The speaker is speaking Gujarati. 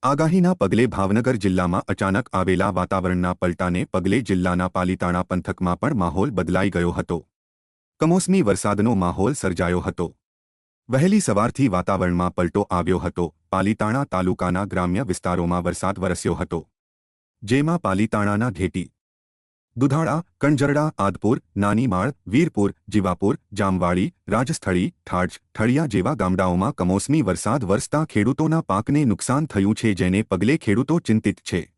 આગાહીના પગલે ભાવનગર જિલ્લામાં અચાનક આવેલા વાતાવરણના પલટાને પગલે જિલ્લાના પાલીતાણા પંથકમાં પણ માહોલ બદલાઈ ગયો હતો. કમોસમી વરસાદનો માહોલ સર્જાયો હતો. વહેલી સવારથી વાતાવરણમાં પલટો આવ્યો હતો. પાલીતાણા તાલુકાના ગ્રામ્ય વિસ્તારોમાં વરસાદ વરસ્યો હતો, જેમાં પાલીતાણાના ઘેટી, દુધાળા, કણજરડા, આદપુર, નાનીમાળ, વીરપુર, જીવાપુર, જામવાડી, રાજસ્થળી, ઠાઠ, ઠળિયા જેવા ગામડાઓમાં કમોસમી વરસાદ વરસતા ખેડૂતોના પાકને નુકસાન થયું છે, જેને પગલે ખેડૂતો ચિંતિત છે.